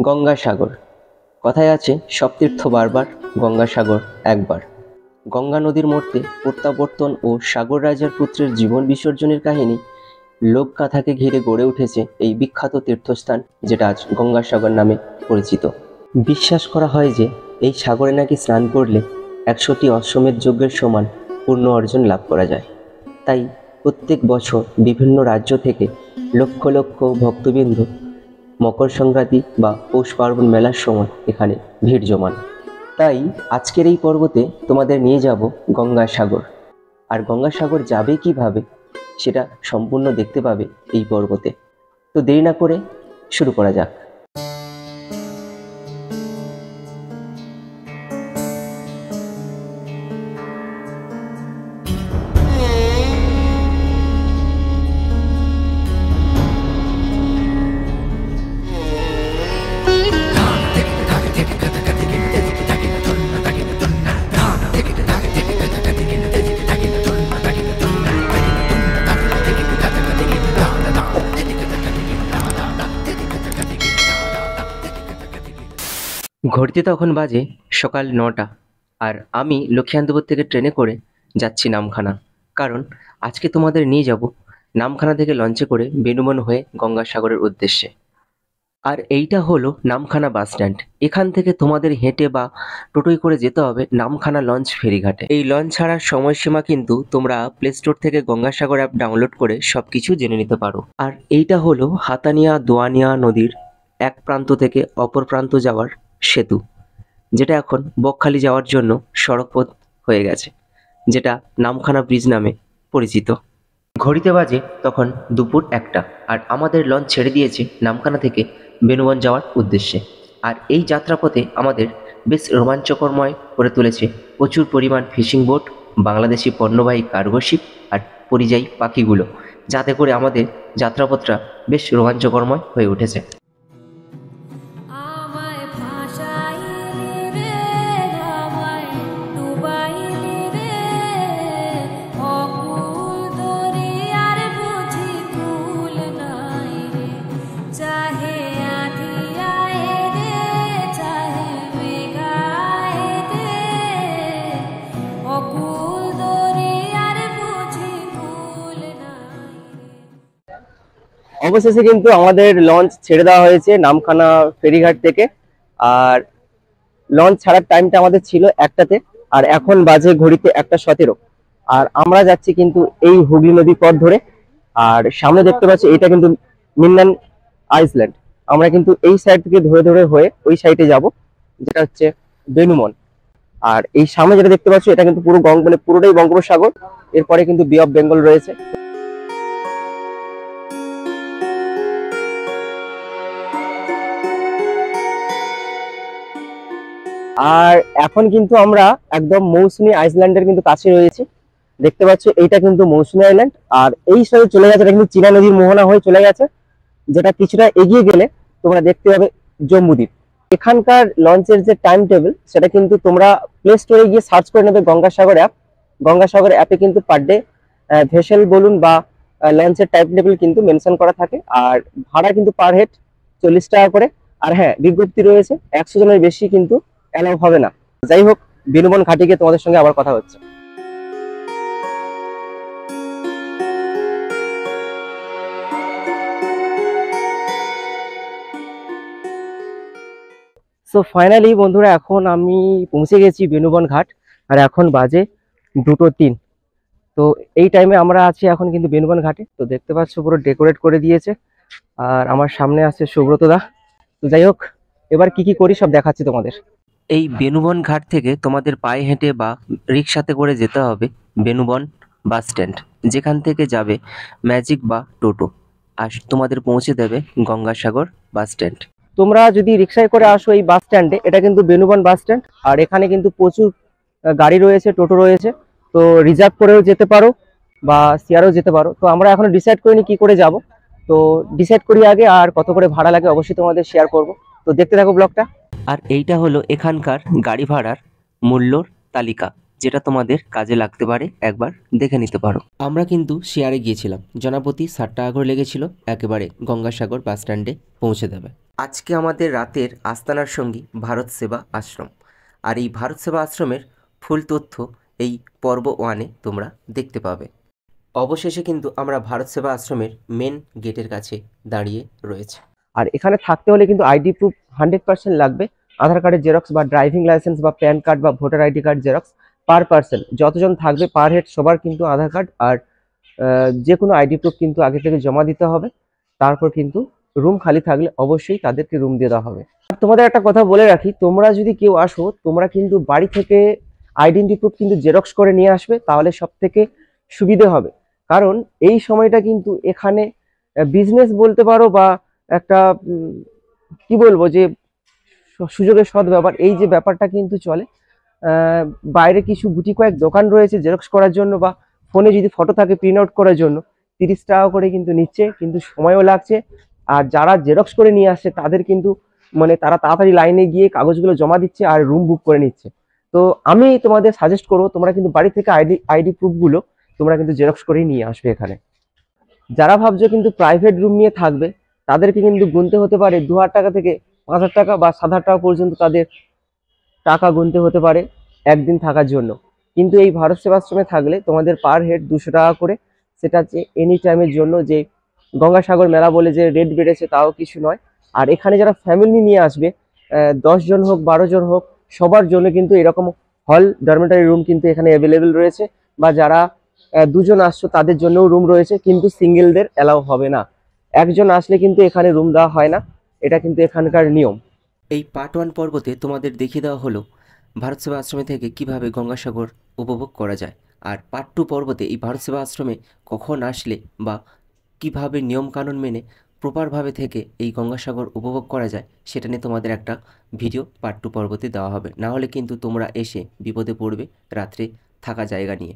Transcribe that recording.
গঙ্গাসাগর। কথায় আছে সব তীর্থ বারবার, গঙ্গাসাগর একবার। গঙ্গা নদীর মধ্যে প্রত্যাবর্তন ও সাগর রাজার পুত্রের জীবন বিসর্জনের কাহিনী লোকগাথাকে ঘিরে গড়ে উঠেছে এই বিখ্যাত তীর্থস্থান, যেটা আজ গঙ্গাসাগর নামে পরিচিত। বিশ্বাস করা হয় যে এই সাগরে নাকি স্নান করলে 100টি অশ্বমেধ যজ্ঞের সমান পূর্ণ অর্জন লাভ করা যায়। তাই প্রত্যেক বছর বিভিন্ন রাজ্য থেকে লক্ষ লক্ষ ভক্তবৃন্দ মকর সংক্রান্তি বা পৌষ পার্বণ মেলার সময় এখানে ভিড় জমান। তাই আজকের এই পর্বতে তোমাদের নিয়ে যাব গঙ্গাসাগর। আর গঙ্গাসাগর যাবে কিভাবে সেটা সম্পূর্ণ দেখতে পাবে এই পর্বতে। তো দেরি না করে শুরু করা যাক। ঘড়িতে তখন বাজে সকাল 9টা, আর আমি লক্ষ্মীকান্তপুর থেকে ট্রেনে করে যাচ্ছি নামখানা। কারণ আজকে তোমাদের নিয়ে যাব নামখানা থেকে লঞ্চে করে বেনুবন হয়ে গঙ্গাসাগরের উদ্দেশ্যে। আর এইটা হলো নামখানা বাস স্ট্যান্ড। এখান থেকে তোমাদের হেঁটে বা টোটোয় করে যেতে হবে নামখানা লঞ্চ ফেরিঘাটে। এই লঞ্চ ছাড়ার সময়সীমা কিন্তু তোমরা প্লে স্টোর থেকে গঙ্গাসাগর অ্যাপ ডাউনলোড করে সবকিছু জেনে নিতে পারো। আর এইটা হলো হাতানিয়া দোয়ানিয়া নদীর এক প্রান্ত থেকে অপর প্রান্ত যাওয়ার সেতু, যেটা এখন বকখালি যাওয়ার জন্য সড়কপথ হয়ে গেছে, যেটা নামখানা ব্রিজ নামে পরিচিত। ঘড়িতে বাজে তখন দুপুর 1টা, আর আমাদের লঞ্চ ছেড়ে দিয়েছে নামখানা থেকে বেনুবন যাওয়ার উদ্দেশ্যে। আর এই যাত্রাপথে আমাদের বেশ রোমাঞ্চকরময় করে তুলেছে প্রচুর পরিমাণ ফিশিং বোট, বাংলাদেশি পণ্যবাহী কার্গো শিপ আর পরিযায়ী পাখিগুলো, যাতে করে আমাদের যাত্রাপথটা বেশ রোমাঞ্চকরময় হয়ে উঠেছে। অবশেষে কিন্তু আমাদের লঞ্চ ছেড়ে দেওয়া হয়েছে নামখানা ফেরিঘাট থেকে। আর লঞ্চ ছাড়ার টাইমটা আমাদের ছিল 1টাতে, আর এখন বাজে ঘড়িতে 1টা 17। আর আমরা যাচ্ছি কিন্তু এই হুগলি নদী পথ ধরে। আর সামনে দেখতে পাচ্ছি এটা কিন্তু মিন্নান আইল্যান্ড। আমরা কিন্তু এই সাইড থেকে ধরে ধরে হয়ে ওই সাইডে যাব, যেটা হচ্ছে বেনুবন। আর এই সামনে যেটা দেখতে পাচ্ছি এটা কিন্তু পুরো পুরোটাই বঙ্গোপসাগর। এরপরে কিন্তু বে অফ বেঙ্গল রয়েছে। আর এখন কিন্তু আমরা একদম মৌসুমী আইল্যান্ডের কিন্তু কাছে রয়েছি। দেখতে পাচ্ছ এইটা কিন্তু মৌসুমী আইল্যান্ড। আর এই সাইডে চলে গেছে, এটা কিন্তু চীনা নদীর মোহনা হয়ে চলে গেছে, যেটা কিছুটা এগিয়ে গেলে তোমরা দেখতে পাবে জম্বুদ্বীপ। এখানকার লঞ্চের যে টাইম টেবিল সেটা কিন্তু তোমরা প্লে স্টোরে গিয়ে সার্চ করে নেবে গঙ্গাসাগর অ্যাপ। গঙ্গাসাগর অ্যাপে কিন্তু পার ডে ভেসেল বলুন বা লঞ্চের টাইম টেবিল কিন্তু মেনশন করা থাকে। আর ভাড়া কিন্তু পার হেড 40 টাকা করে। আর হ্যাঁ, বিজ্ঞপ্তি রয়েছে 100 জনের বেশি কিন্তু অ্যালাউ হবে না। যাই হোক, বেনুবন ঘাটে গিয়ে তোমাদের সঙ্গে আবার কথা হচ্ছে। সো ফাইনালি বন্ধুরা, এখন আমি পৌঁছে গেছি বেনুবন ঘাট। আর এখন বাজে 2:03। তো এই টাইমে আমরা আছি এখন কিন্তু বেনুবন ঘাটে। তো দেখতে পাচ্ছ পুরো ডেকোরেট করে দিয়েছে। আর আমার সামনে আছে সুব্রত দা। তো যাই হোক, এবার কি কি করি সব দেখাচ্ছি তোমাদের। এই বেনুবন ঘাট থেকে তোমাদের পায়ে হেঁটে বা রিক্সাতে করে যেতে হবে বেনুবন বাস স্ট্যান্ড, যেখান থেকে যাবে ম্যাজিক বা টোটো, আর তোমাদের পৌঁছে দেবে গঙ্গাসাগর বাস স্ট্যান্ড। তোমরা যদি রিক্সায় করে আসো এই বাস স্ট্যান্ডে, এটা কিন্তু বেনুবন বাস স্ট্যান্ড। আর এখানে কিন্তু প্রচুর গাড়ি রয়েছে, টোটো রয়েছে। তো রিজার্ভ করেও যেতে পারো বা শেয়ারেও যেতে পারো। তো আমরা এখন ডিসাইড করিনি কি করে যাব। তো ডিসাইড করি আগে, আর কত করে ভাড়া লাগে অবশ্যই তোমাদের শেয়ার করব। তো দেখতে থাকো ব্লগটা। আর এইটা হলো এখানকার গাড়ি ভাড়ার মূল্যর তালিকা, যেটা তোমাদের কাজে লাগতে পারে, একবার দেখে নিতে পারো। আমরা কিন্তু শেয়ারে গিয়েছিলাম, জনপ্রতি 60 টাকা করে লেগেছিল, একেবারে গঙ্গাসাগর বাস স্ট্যান্ডে পৌঁছে দেবে। আজকে আমাদের রাতের আস্তানার সঙ্গী ভারত সেবা আশ্রম, আর এই ভারত সেবা আশ্রমের ফুল তথ্য এই পর্ব 1-এ তোমরা দেখতে পাবে। অবশেষে কিন্তু আমরা ভারত সেবা আশ্রমের মেন গেটের কাছে দাঁড়িয়ে রয়েছে। আর এখানে থাকতে হলে কিন্তু আইডি প্রুফ 100% লাগবে। আধার কার্ডের জেরক্স বা ড্রাইভিং লাইসেন্স বা প্যান কার্ড বা voter ID card xerox per person, যতজন থাকবে পার হেড সবার কিন্তু আধার কার্ড আর যে কোনো আইডি প্রুফ কিন্তু আগে থেকে জমা দিতে হবে। তারপর কিন্তু রুম খালি থাকলে অবশ্যই তাদেরকে রুম দিয়ে দেওয়া হবে। আর তোমাদের একটা কথা বলে রাখি, তোমরা যদি কেউ আসো তোমরা কিন্তু বাড়ি থেকে আইডেন্টি প্রুফ কিন্তু জেরক্স করে নিয়ে আসবে, তাহলে সব থেকে সুবিধে হবে। কারণ এই সময়টা কিন্তু এখানে বিজনেস বলতে পারো বা একটা কি বলবো যে সুযোগের সদ্ব্যবহার, এই যে ব্যাপারটা কিন্তু চলে। বাইরে কিছু গুটি কয়েক দোকান রয়েছে জেরক্স করার জন্য বা ফোনে যদি ফটো থাকে প্রিন্ট আউট করার জন্য 30 টাকা করে কিন্তু নিচ্ছে, কিন্তু সময়ও লাগছে। আর যারা জেরক্স করে নিয়ে আসছে তাদের কিন্তু মানে তারা তাড়াতাড়ি লাইনে গিয়ে কাগজগুলো জমা দিচ্ছে আর রুম বুক করে নিচ্ছে। তো আমি তোমাদের সাজেস্ট করবো তোমরা কিন্তু বাড়ি থেকে আইডি প্রুফগুলো তোমরা কিন্তু জেরক্স করেই নিয়ে আসবে এখানে। যারা ভাবছো কিন্তু প্রাইভেট রুম নিয়ে থাকবে তাদেরকে কিন্তু গুনতে হতে পারে 2000 টাকা থেকে 5000 টাকা বা 7000 টাকা পর্যন্ত তাদের টাকা গুনতে হতে পারে একদিন থাকার জন্য। কিন্তু এই ভারত সেবাশ্রমে থাকলে তোমাদের পার হেড 200 টাকা করে, সেটা হচ্ছে এনি টাইমের জন্য। যে গঙ্গাসাগর মেলা বলে যে রেট বেড়েছে তাও কিছু নয়। আর এখানে যারা ফ্যামিলি নিয়ে আসবে 10 জন হোক 12 জন হোক সবার জন্য কিন্তু এরকম হল ডরমেটারি রুম কিন্তু এখানে অ্যাভেলেবেল রয়েছে। বা যারা 2 জন আসছো তাদের জন্যও রুম রয়েছে, কিন্তু সিঙ্গেলদের অ্যালাউ হবে না। একজন আসলে কিন্তু এখানে রুম দেওয়া হয় না, এটা কিন্তু এখানকার নিয়ম। এই পার্ট 1 পর্বতে তোমাদের দেখিয়ে দেওয়া হলো ভারত সেবা আশ্রমে থেকে কিভাবে গঙ্গাসাগর উপভোগ করা যায়। আর পার্ট 2 পর্বতে এই ভারত সেবা আশ্রমে কখন আসলে বা কিভাবে নিয়মকানুন মেনে প্রপারভাবে থেকে এই গঙ্গাসাগর উপভোগ করা যায় সেটা নিয়ে তোমাদের একটা ভিডিও পার্ট 2 পর্বতে দেওয়া হবে। না হলে কিন্তু তোমরা এসে বিপদে পড়বে রাত্রে থাকা জায়গা নিয়ে।